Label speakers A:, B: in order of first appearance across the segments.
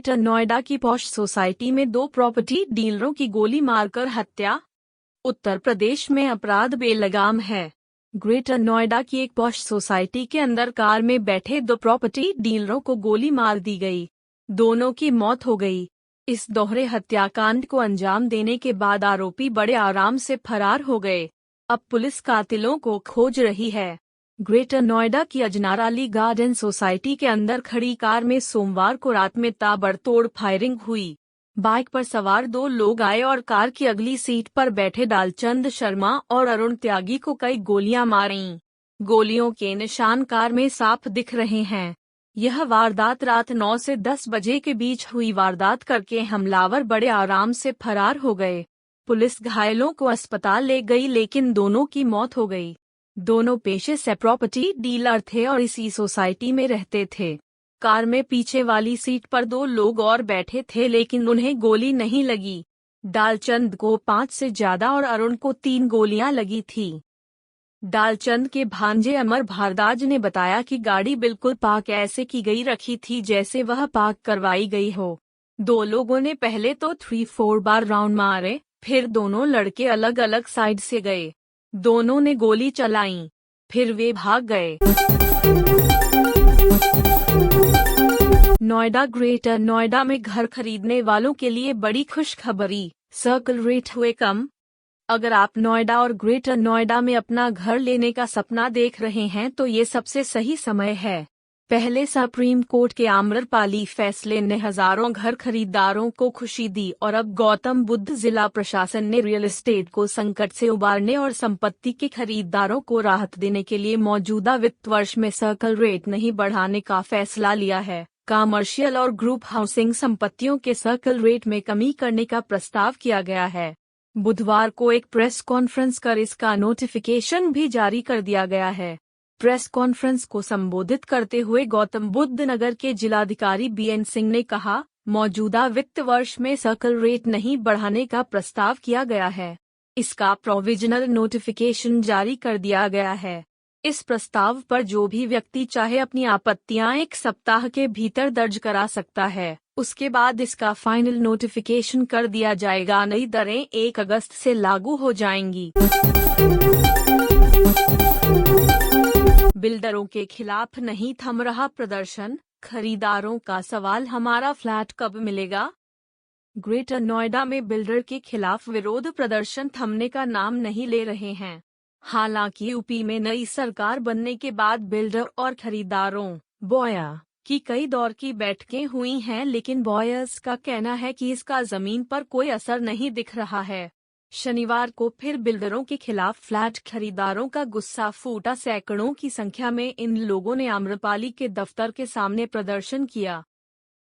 A: Greater Noida की posh society में 2 property डीलरों की गोली मारकर हत्या। उत्तर प्रदेश में अपराध बेलगाम है। ग्रेटर नोएडा की एक पॉश सोसाइटी के अंदर कार में बैठे 2 प्रॉपर्टी डीलरों को गोली मार दी गई। दोनों की मौत हो गई। इस दोहरे हत्याकांड को अंजाम देने के बाद आरोपी बड़े आराम से फरार हो गए। अब पुलिस कातिलों को खोज रही है। ग्रेटर नोएडा की अजनाराली गार्डन सोसाइटी के अंदर खड़ी कार में सोमवार को रात में ताबड़तोड़ फायरिंग हुई। बाइक पर सवार 2 लोग आए और कार की अगली सीट पर बैठे डालचंद शर्मा और अरुण त्यागी को कई गोलियां मारीं। गोलियों के निशान कार में साफ दिख रहे हैं। यह वारदात रात 9 से 10 बजे के बीच हुई। वारदात करके हमलावर बड़े आराम से फरार हो गए। पुलिस घायलों को अस्पताल ले गई लेकिन दोनों की मौत हो गई। दोनों पेशे से प्रॉपर्टी डीलर थे और इसी सोसाइटी में रहते थे। कार में पीछे वाली सीट पर 2 लोग और बैठे थे लेकिन उन्हें गोली नहीं लगी। डालचंद को 5 से ज्यादा और अरुण को 3 गोलियां लगी थी। डालचंद के भांजे अमर भारद्वाज ने बताया कि गाड़ी बिल्कुल पार्क ऐसे की गई रखी थी जैसे वह पार्क करवाई गई हो। 2 लोगों ने पहले तो 3-4 बार राउंड मारे, फिर दोनों लड़के अलग अलग साइड से गए। दोनों ने गोली चलाई, फिर वे भाग गए। नोएडा ग्रेटर नोएडा में घर खरीदने वालों के लिए बड़ी खुशखबरी, सर्कल रेट हुए कम। अगर आप नोएडा और ग्रेटर नोएडा में अपना घर लेने का सपना देख रहे हैं तो ये सबसे सही समय है। पहले सुप्रीम कोर्ट के आम्रपाली फैसले ने हजारों घर खरीदारों को खुशी दी और अब गौतम बुद्ध जिला प्रशासन ने रियल एस्टेट को संकट से उबारने और संपत्ति के खरीदारों को राहत देने के लिए मौजूदा वित्त वर्ष में सर्कल रेट नहीं बढ़ाने का फैसला लिया है। कमर्शियल और ग्रुप हाउसिंग संपत्तियों के सर्कल रेट में कमी करने का प्रस्ताव किया गया है। बुधवार को एक प्रेस कॉन्फ्रेंस कर इसका नोटिफिकेशन भी जारी कर दिया गया है। प्रेस कॉन्फ्रेंस को संबोधित करते हुए गौतम बुद्ध नगर के जिलाधिकारी बीएन सिंह ने कहा, मौजूदा वित्त वर्ष में सर्कल रेट नहीं बढ़ाने का प्रस्ताव किया गया है। इसका प्रोविजनल नोटिफिकेशन जारी कर दिया गया है। इस प्रस्ताव पर जो भी व्यक्ति चाहे अपनी आपत्तियां 1 सप्ताह के भीतर दर्ज करा सकता है। उसके बाद इसका फाइनल नोटिफिकेशन कर दिया जाएगा। नई दरें 1 अगस्त से लागू हो जाएंगी। बिल्डरों के खिलाफ नहीं थम रहा प्रदर्शन, खरीदारों का सवाल, हमारा फ्लैट कब मिलेगा। ग्रेटर नोएडा में बिल्डर के खिलाफ विरोध प्रदर्शन थमने का नाम नहीं ले रहे हैं। हालांकि यूपी में नई सरकार बनने के बाद बिल्डर और खरीदारों बॉयर की कई दौर की बैठकें हुई हैं, लेकिन बॉयर्स का कहना है कि इसका जमीन पर कोई असर नहीं दिख रहा है। शनिवार को फिर बिल्डरों के खिलाफ फ्लैट खरीदारों का गुस्सा फूटा। सैकड़ों की संख्या में इन लोगों ने आम्रपाली के दफ्तर के सामने प्रदर्शन किया।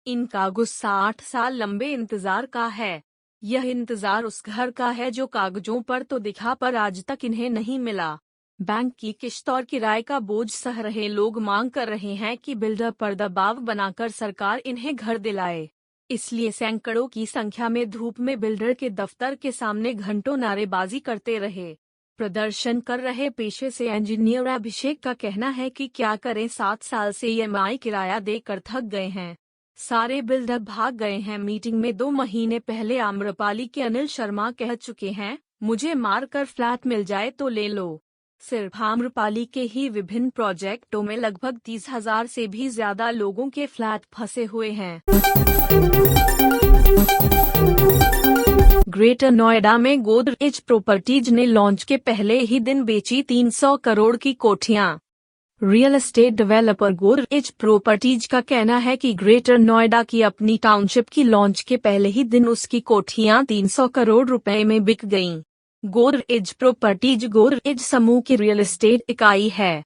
A: इनका गुस्सा 8 साल लंबे इंतजार का है। यह इंतजार उस घर का है जो कागजों पर तो दिखा पर आज तक इन्हें नहीं मिला। बैंक की किश्त और किराए का बोझ सह रहे लोग मांग कर रहे हैं कि बिल्डर पर दबाव बनाकर सरकार इन्हें घर दिलाए। इसलिए सैकड़ों की संख्या में धूप में बिल्डर के दफ्तर के सामने घंटों नारेबाजी करते रहे। प्रदर्शन कर रहे पेशे से इंजीनियर अभिषेक का कहना है कि क्या करें, 7 साल से ईएमआई किराया देकर थक गए हैं। सारे बिल्डर भाग गए हैं। मीटिंग में 2 महीने पहले आम्रपाली के अनिल शर्मा कह चुके हैं, मुझे मारकर फ्लैट मिल जाए तो ले लो। सिर्फ आम्रपाली के ही विभिन्न प्रोजेक्टों में लगभग 30,000 से भी ज्यादा लोगों के फ्लैट फंसे हुए हैं। ग्रेटर नोएडा में गोदरेज प्रॉपर्टीज ने लॉन्च के पहले ही दिन बेची 300 करोड़ की कोठियां। Real estate developer Godrej properties का कहना है कि ग्रेटर नोएडा की अपनी टाउनशिप की लॉन्च के पहले ही दिन उसकी कोठियां 300 करोड़ रुपए में बिक गईं। गोदरेज प्रॉपर्टीज गोदरेज समूह की रियल एस्टेट इकाई है।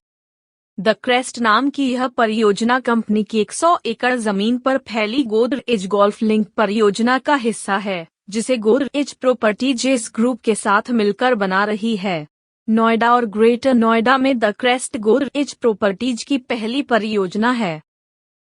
A: द क्रेस्ट नाम की यह परियोजना कंपनी की 100 एकड़ जमीन पर फैली गोदरेज गोल्फ लिंक परियोजना का हिस्सा है, जिसे गोदरेज प्रॉपर्टीज इस ग्रुप के साथ मिलकर बना रही है। नोएडा और ग्रेटर नोएडा में द क्रेस्ट गोदरेज प्रॉपर्टीज की पहली परियोजना है।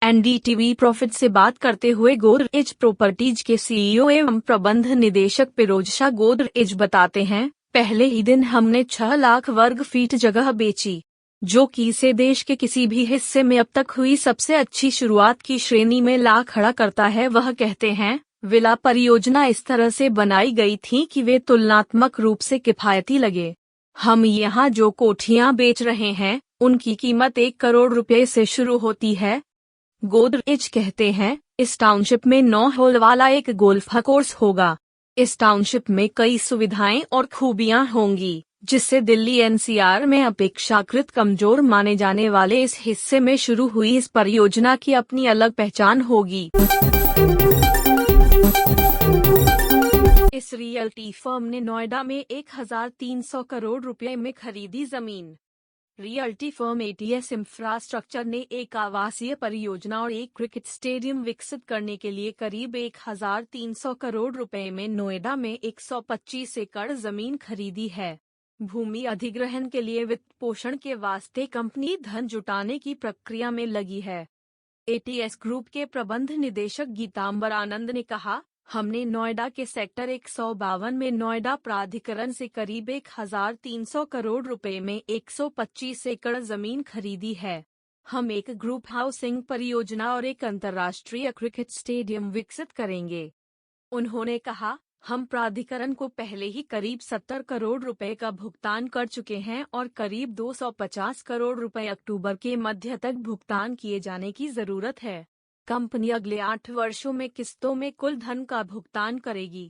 A: एनडीटीवी प्रॉफिट से बात करते हुए गोदरेज प्रॉपर्टीज के सीईओ एवं प्रबंध निदेशक फिरोज शाह गोदरेज बताते हैं, पहले ही दिन हमने 6 लाख वर्ग फीट जगह बेची। जो कि इसे देश के किसी भी हिस्से में अब तक हुई सबसे अच्छी शुरुआत की श्रेणी में ला खड़ा करता है। वह कहते हैं, विला परियोजना इस तरह से बनाई गई थी कि वे तुलनात्मक रूप से किफायती लगे। हम यहाँ जो कोठियाँ बेच रहे हैं, उनकी कीमत 1 करोड़ रुपए से शुरू होती है। गोदरेज कहते हैं, इस टाउनशिप में 9 होल वाला एक गोल्फ कोर्स होगा। इस टाउनशिप में कई सुविधाएं और खूबियां होंगी, जिससे दिल्ली एनसीआर में अपेक्षाकृत कमजोर माने जाने वाले इस हिस्से में शुरू हुई इस परियोजना की अपनी अलग पहचान होगी। इस रियल्टी फर्म ने नोएडा में 1300 करोड़ रुपए में खरीदी जमीन। रियल्टी फर्म एटीएस इंफ्रास्ट्रक्चर ने एक आवासीय परियोजना और एक क्रिकेट स्टेडियम विकसित करने के लिए करीब 1300 करोड़ रुपए में नोएडा में 125 एकड़ जमीन खरीदी है। भूमि अधिग्रहण के लिए वित्त पोषण के वास्ते कंपनी धन जुटाने की प्रक्रिया में लगी है। एटीएस ग्रुप के प्रबंध निदेशक गीतांबर आनंद ने कहा, हमने नोएडा के सेक्टर 152 में नोएडा प्राधिकरण से करीब 1300 करोड़ रुपए में 125 एकड़ जमीन खरीदी है। हम एक ग्रुप हाउसिंग परियोजना और एक अंतर्राष्ट्रीय क्रिकेट स्टेडियम विकसित करेंगे। उन्होंने कहा, हम प्राधिकरण को पहले ही करीब 70 करोड़ रुपए का भुगतान कर चुके हैं और करीब 250 करोड़ रुपए अक्टूबर के मध्य तक भुगतान किए जाने की जरूरत है। कंपनी अगले 8 वर्षों में किस्तों में कुल धन का भुगतान करेगी।